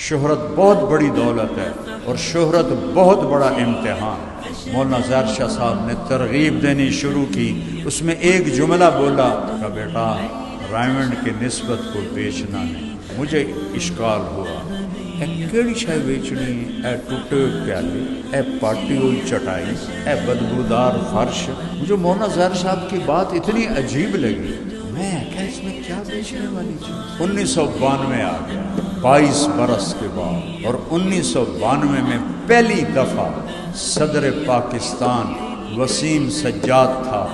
شہرت بہت بڑی دولت ہے اور شہرت بہت بڑا امتحان ہے۔ مولانا ظاہر شاہ صاحب نے ترغیب دینی شروع کی، اس میں ایک جملہ بولا کہ بیٹا رائمنڈ کی نسبت کو بیچنا نہیں۔ مجھے اشکال ہوا، اے کیڑی شے بیچنی ہے، اے ٹوٹے پیالے، اے پاٹی ہوئی چٹائی، اے بدبودار فرش۔ مجھے مولانا ظاہر صاحب کی بات اتنی عجیب لگی، میں کیا اس میں کیا بیچنے والی چیز۔ 1992 آ گیا، 22 برس کے بعد، اور 1992 میں پہلی دفعہ صدر پاکستان وسیم سجاد تھا،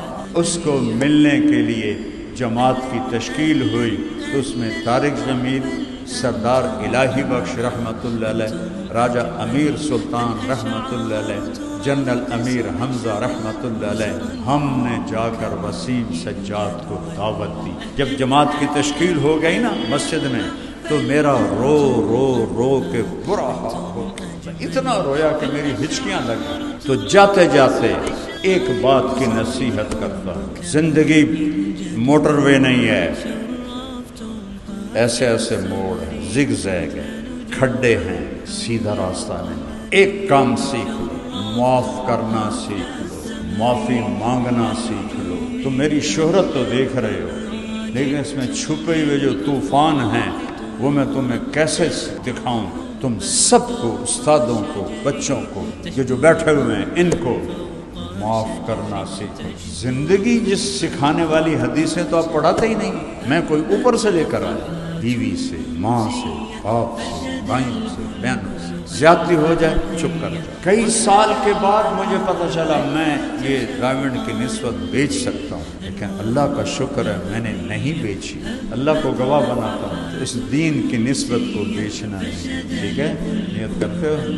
اس کو ملنے کے لیے جماعت کی تشکیل ہوئی، تو اس میں طارق جمیل، سردار الہی بخش رحمۃ اللہ علیہ، راجہ امیر سلطان رحمۃ اللہ علیہ، جنرل امیر حمزہ رحمۃ اللہ علیہ، ہم نے جا کر وسیم سجاد کو دعوت دی۔ جب جماعت کی تشکیل ہو گئی نا مسجد میں، تو میرا رو رو رو کے برا حال ہو گیا، اتنا رویا کہ میری ہچکیاں لگ گئیں۔ تو جاتے جاتے ایک بات کی نصیحت کرتا، زندگی موٹر وے نہیں ہے، ایسے ایسے موڑ ہیں، زگ زیگ ہے، کھڈے ہیں، سیدھا راستہ نہیں۔ ایک کام سیکھ لو، معاف کرنا سیکھ لو، معافی مانگنا سیکھ لو۔ تم میری شہرت تو دیکھ رہے ہو، لیکن اس میں چھپے ہوئے جو طوفان ہیں وہ میں تمہیں کیسے دکھاؤں۔ تم سب کو، استادوں کو، بچوں کو، یہ جو بیٹھے ہوئے ہیں، ان کو معاف کرنا سیکھو۔ زندگی جس سکھانے والی حدیثیں تو آپ پڑھاتے ہی نہیں، میں کوئی اوپر سے لے کر آیا، بیوی سے، ماں سے، باپ سے، بھائیوں سے، بہنوں سے زیادتی ہو جائے چپ کر جائے۔ کئی سال کے بعد مجھے پتہ چلا میں یہ رائمنڈ کی نسبت بیچ سکتا ہوں، لیکن اللہ کا شکر ہے میں نے نہیں بیچی۔ اللہ کو گواہ بناتا ہوں، اس دین کی نسبت کو بیچنا نہیں۔ ٹھیک ہے، نیت کرتے ہو؟